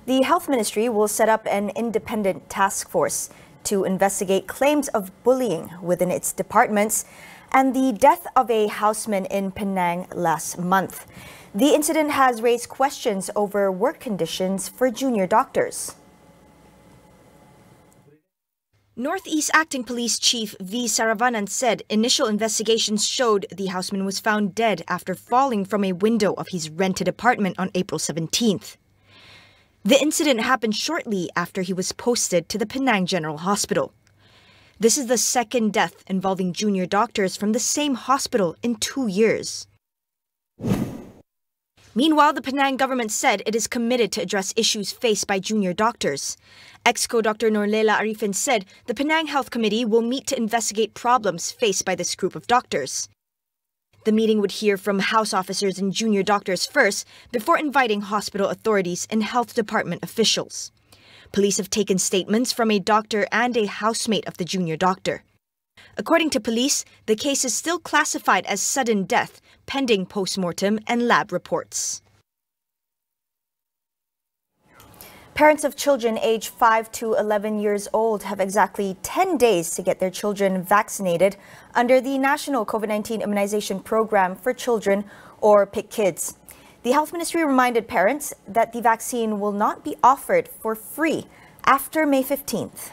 The Health Ministry will set up an independent task force to investigate claims of bullying within its departments and the death of a houseman in Penang last month. The incident has raised questions over work conditions for junior doctors. Northeast Acting Police Chief V. Saravanan said initial investigations showed the houseman was found dead after falling from a window of his rented apartment on April 17th. The incident happened shortly after he was posted to the Penang General Hospital. This is the second death involving junior doctors from the same hospital in 2 years. Meanwhile, the Penang government said it is committed to address issues faced by junior doctors. Exco Dr. Norlela Arifin said the Penang Health Committee will meet to investigate problems faced by this group of doctors. The meeting would hear from house officers and junior doctors first before inviting hospital authorities and health department officials. Police have taken statements from a doctor and a housemate of the junior doctor. According to police, the case is still classified as sudden death, pending post-mortem and lab reports. Parents of children aged 5 to 11 years old have exactly 10 days to get their children vaccinated under the National COVID-19 Immunization Program for Children, or PIC Kids. The Health Ministry reminded parents that the vaccine will not be offered for free after May 15th.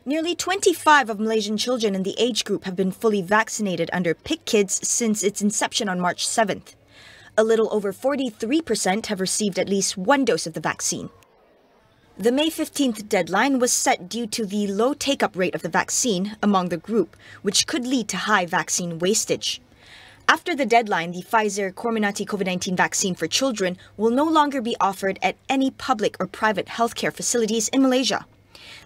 Nearly 25 of Malaysian children in the age group have been fully vaccinated under PIC Kids since its inception on March 7th. A little over 43% have received at least one dose of the vaccine. The May 15th deadline was set due to the low take-up rate of the vaccine among the group, which could lead to high vaccine wastage. After the deadline, the Pfizer Comirnaty COVID-19 vaccine for children will no longer be offered at any public or private healthcare facilities in Malaysia.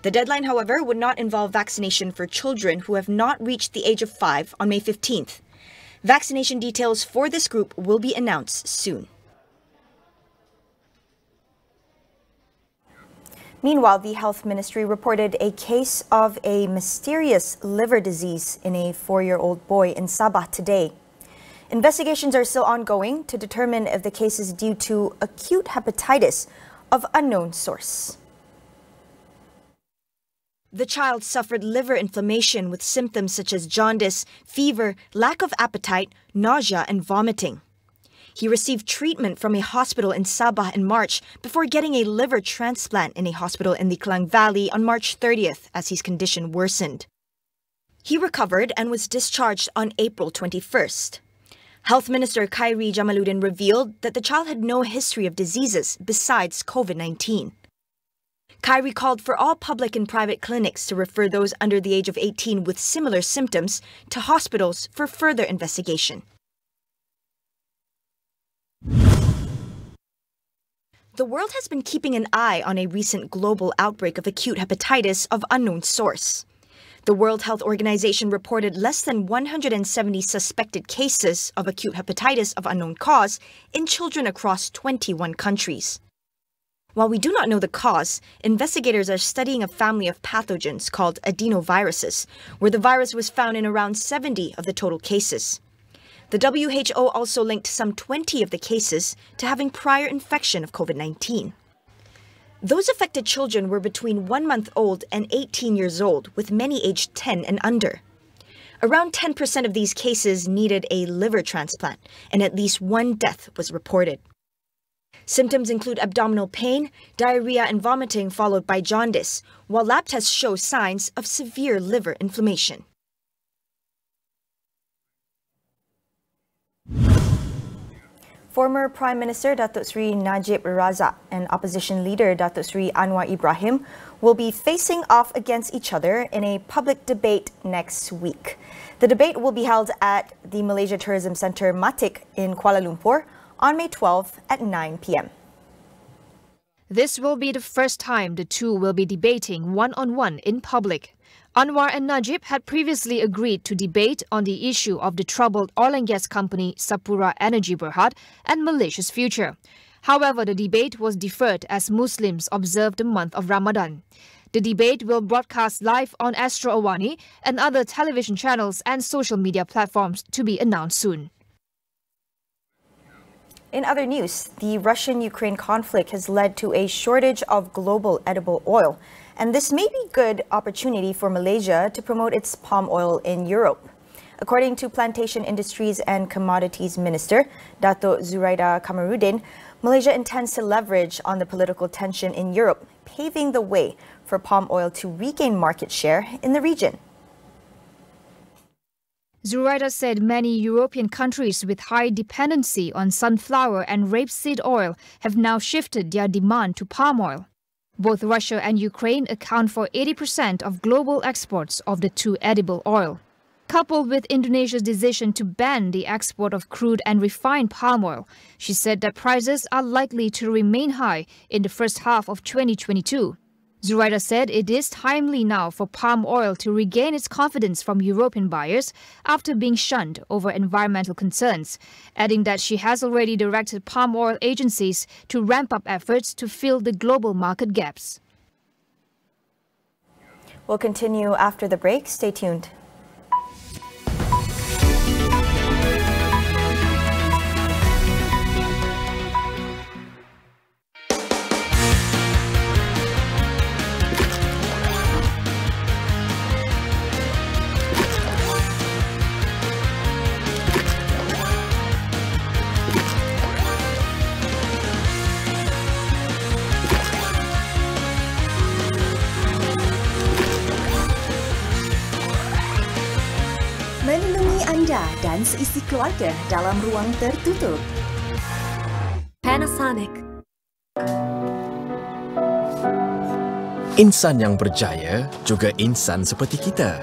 The deadline, however, would not involve vaccination for children who have not reached the age of 5 on May 15th. Vaccination details for this group will be announced soon. Meanwhile, the Health Ministry reported a case of a mysterious liver disease in a 4-year-old boy in Sabah today. Investigations are still ongoing to determine if the case is due to acute hepatitis of unknown source. The child suffered liver inflammation with symptoms such as jaundice, fever, lack of appetite, nausea, and vomiting. He received treatment from a hospital in Sabah in March before getting a liver transplant in a hospital in the Klang Valley on March 30th as his condition worsened. He recovered and was discharged on April 21st. Health Minister Khairi Jamaluddin revealed that the child had no history of diseases besides COVID-19. Khairi called for all public and private clinics to refer those under the age of 18 with similar symptoms to hospitals for further investigation. The world has been keeping an eye on a recent global outbreak of acute hepatitis of unknown source. The World Health Organization reported less than 170 suspected cases of acute hepatitis of unknown cause in children across 21 countries. While we do not know the cause, investigators are studying a family of pathogens called adenoviruses, where the virus was found in around 70 of the total cases. The WHO also linked some 20 of the cases to having prior infection of COVID-19. Those affected children were between 1 month old and 18 years old, with many aged 10 and under. Around 10% of these cases needed a liver transplant, and at least one death was reported. Symptoms include abdominal pain, diarrhea, and vomiting, followed by jaundice, while lab tests show signs of severe liver inflammation. Former Prime Minister Datuk Seri Najib Razak and opposition leader Datuk Seri Anwar Ibrahim will be facing off against each other in a public debate next week. The debate will be held at the Malaysia Tourism Centre Matik in Kuala Lumpur on May 12th at 9 p.m. This will be the first time the two will be debating one-on-one in public. Anwar and Najib had previously agreed to debate on the issue of the troubled oil and gas company Sapura Energy Berhad and Malaysia's future. However, the debate was deferred as Muslims observe the month of Ramadan. The debate will broadcast live on Astro AWANI and other television channels and social media platforms to be announced soon. In other news, the Russian-Ukraine conflict has led to a shortage of global edible oil, and this may be a good opportunity for Malaysia to promote its palm oil in Europe. According to Plantation Industries and Commodities Minister Dato' Zuraida Kamarudin, Malaysia intends to leverage on the political tension in Europe, paving the way for palm oil to regain market share in the region. Zuraida said many European countries with high dependency on sunflower and rapeseed oil have now shifted their demand to palm oil. Both Russia and Ukraine account for 80% of global exports of the two edible oil. Coupled with Indonesia's decision to ban the export of crude and refined palm oil, she said that prices are likely to remain high in the first half of 2022. Zuraida said it is timely now for palm oil to regain its confidence from European buyers after being shunned over environmental concerns, adding that she has already directed palm oil agencies to ramp up efforts to fill the global market gaps. We'll continue after the break. Stay tuned. Melindungi Anda dan seisi keluarga dalam ruang tertutup. Panasonic. Insan yang berjaya juga insan seperti kita.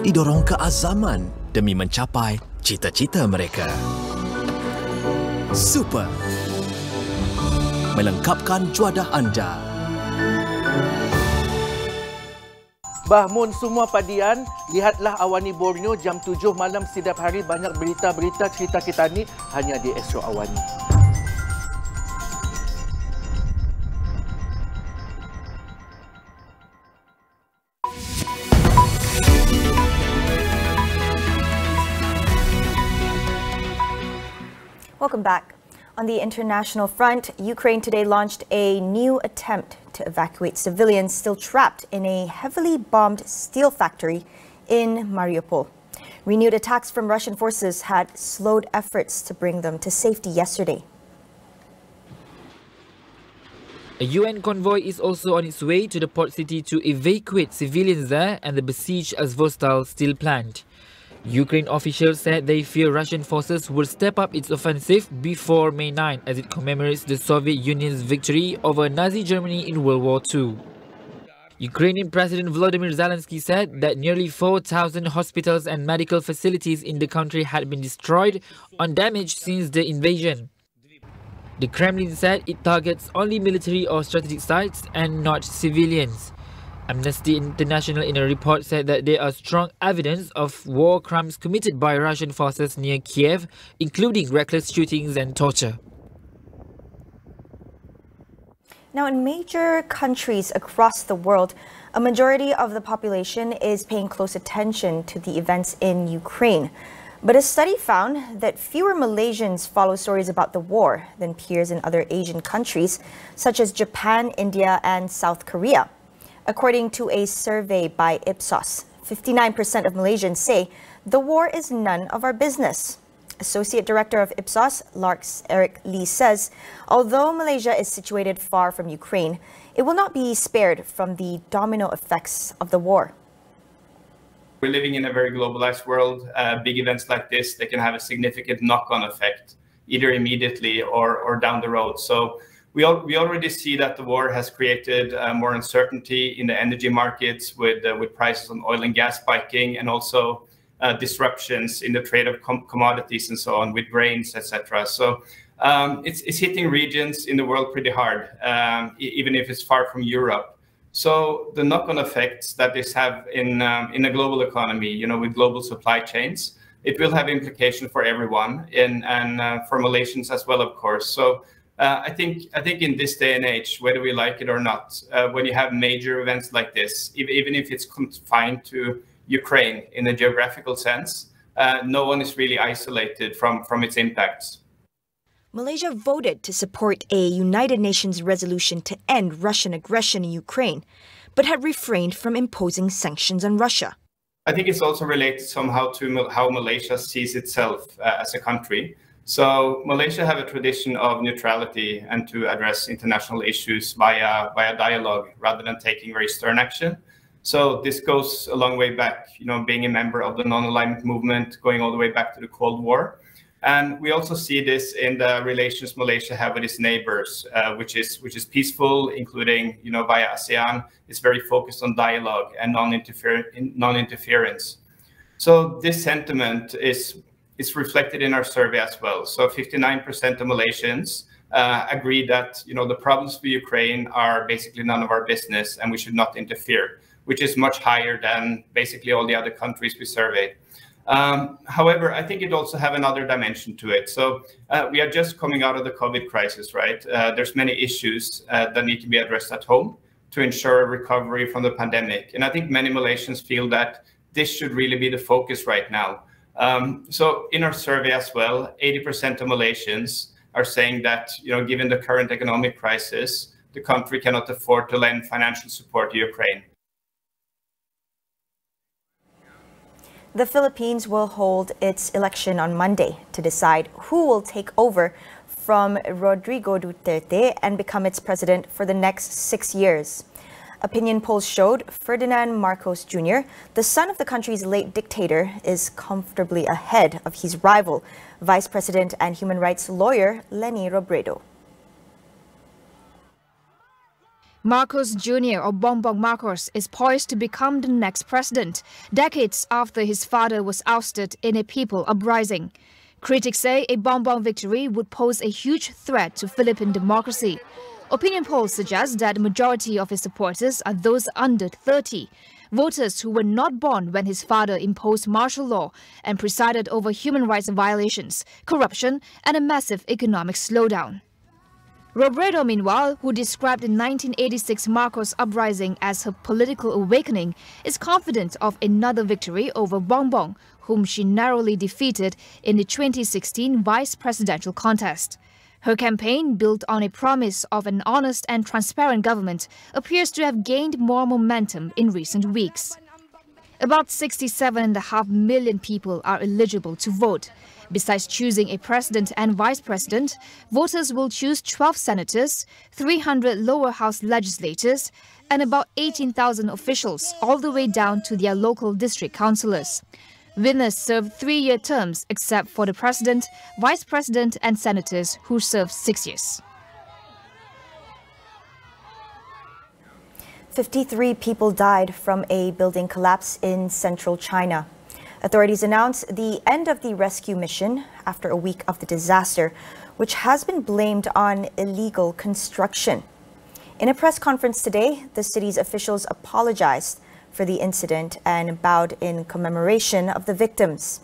Didorong ke azaman demi mencapai cita-cita mereka. Super. Melengkapkan juadah anda. Bahmun semua padian, lihatlah Awani Borneo jam 7 malam setiap hari banyak berita-berita cerita kita ni hanya di Astro Awani. Welcome back. On the international front, Ukraine today launched a new attempt to evacuate civilians still trapped in a heavily bombed steel factory in Mariupol. Renewed attacks from Russian forces had slowed efforts to bring them to safety yesterday. A UN convoy is also on its way to the port city to evacuate civilians there, and the besieged Azovstal still planned. Ukraine officials said they fear Russian forces will step up its offensive before May 9 as it commemorates the Soviet Union's victory over Nazi Germany in World War II. Ukrainian President Volodymyr Zelensky said that nearly 4,000 hospitals and medical facilities in the country had been destroyed or damaged since the invasion. The Kremlin said it targets only military or strategic sites and not civilians. Amnesty International in a report said that there are strong evidence of war crimes committed by Russian forces near Kiev, including reckless shootings and torture. Now, in major countries across the world, a majority of the population is paying close attention to the events in Ukraine. But a study found that fewer Malaysians follow stories about the war than peers in other Asian countries, such as Japan, India, and South Korea. According to a survey by Ipsos, 59% of Malaysians say the war is none of our business. Associate Director of Ipsos, Larks Eric Lee says, although Malaysia is situated far from Ukraine, it will not be spared from the domino effects of the war. We're living in a very globalized world. Big events like this, they can have a significant knock-on effect, either immediately or down the road. So we already see that the war has created more uncertainty in the energy markets with prices on oil and gas spiking, and also disruptions in the trade of commodities and so on with grains, etc. So it's hitting regions in the world pretty hard, even if it's far from Europe. So the knock-on effects that this have in a global economy, you know, with global supply chains, it will have implications for everyone, and for Malaysians as well, of course. So I think in this day and age, whether we like it or not, when you have major events like this, even if it's confined to Ukraine in a geographical sense, no one is really isolated from its impacts. Malaysia voted to support a United Nations resolution to end Russian aggression in Ukraine, but had refrained from imposing sanctions on Russia. I think it's also related somehow to how Malaysia sees itself as a country. So Malaysia have a tradition of neutrality and to address international issues via dialogue rather than taking very stern action. So this goes a long way back, being a member of the non-alignment movement, going all the way back to the Cold War. And we also see this in the relations Malaysia have with its neighbors, which is peaceful, including via ASEAN. It's very focused on dialogue and non-interference. So this sentiment is reflected in our survey as well. So 59% of Malaysians agree that the problems for Ukraine are basically none of our business and we should not interfere, which is much higher than basically all the other countries we surveyed. However, I think it also have another dimension to it. So we are just coming out of the COVID crisis, right? There's many issues that need to be addressed at home to ensure a recovery from the pandemic. And I think many Malaysians feel that this should really be the focus right now. So in our survey as well, 80% of Malaysians are saying that, given the current economic crisis, the country cannot afford to lend financial support to Ukraine. The Philippines will hold its election on Monday to decide who will take over from Rodrigo Duterte and become its president for the next 6 years. Opinion polls showed Ferdinand Marcos Jr., the son of the country's late dictator, is comfortably ahead of his rival, Vice President and human rights lawyer Leni Robredo. Marcos Jr. or Bongbong Marcos is poised to become the next president, decades after his father was ousted in a people uprising. Critics say a Bongbong victory would pose a huge threat to Philippine democracy. Opinion polls suggest that the majority of his supporters are those under 30, voters who were not born when his father imposed martial law and presided over human rights violations, corruption, and a massive economic slowdown. Robredo, meanwhile, who described the 1986 Marcos uprising as her political awakening, is confident of another victory over Bongbong, whom she narrowly defeated in the 2016 vice presidential contest. Her campaign, built on a promise of an honest and transparent government, appears to have gained more momentum in recent weeks. About 67.5 million people are eligible to vote. Besides choosing a president and vice president, voters will choose 12 senators, 300 lower house legislators, and about 18,000 officials, all the way down to their local district councillors. Winners serve 3-year terms, except for the president, vice president, and senators, who serve 6 years. 53 people died from a building collapse in central China. Authorities announced the end of the rescue mission after a week of the disaster, which has been blamed on illegal construction. In a press conference today, the city's officials apologized for the incident and bowed in commemoration of the victims.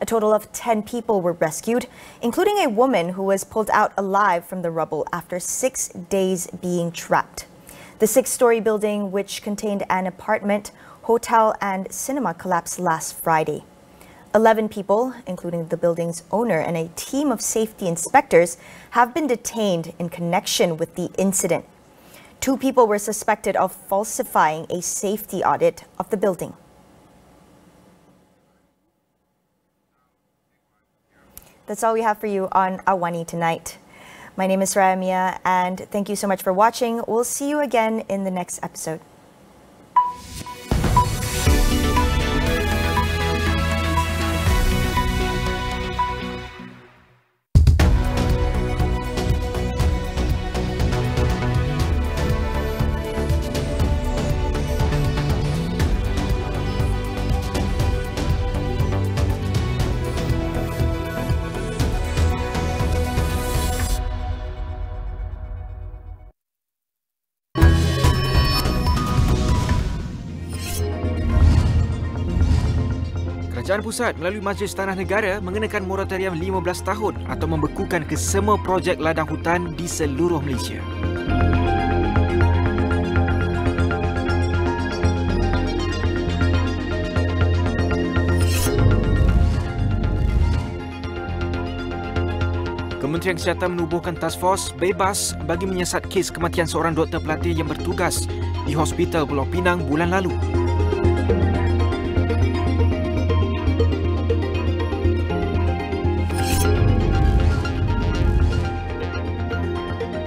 A total of 10 people were rescued, including a woman who was pulled out alive from the rubble after 6 days being trapped. The 6-story building, which contained an apartment, hotel, and cinema, collapsed last Friday. 11 people, including the building's owner and a team of safety inspectors, have been detained in connection with the incident. 2 people were suspected of falsifying a safety audit of the building. That's all we have for you on AWANI tonight. My name is Saraya Mia, and thank you so much for watching. We'll see you again in the next episode. Kerajaan Pusat melalui Majlis Tanah Negara mengenakan moratorium 15 tahun atau membekukan kesemua projek ladang hutan di seluruh Malaysia. Kementerian Kesihatan menubuhkan task force bebas bagi menyiasat kes kematian seorang doktor pelatih yang bertugas di Hospital Pulau Pinang bulan lalu.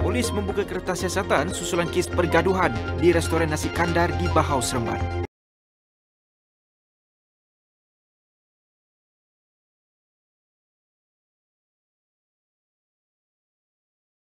Polis membuka kertas siasatan susulan kes pergaduhan di restoran nasi kandar di Bahau Seremban.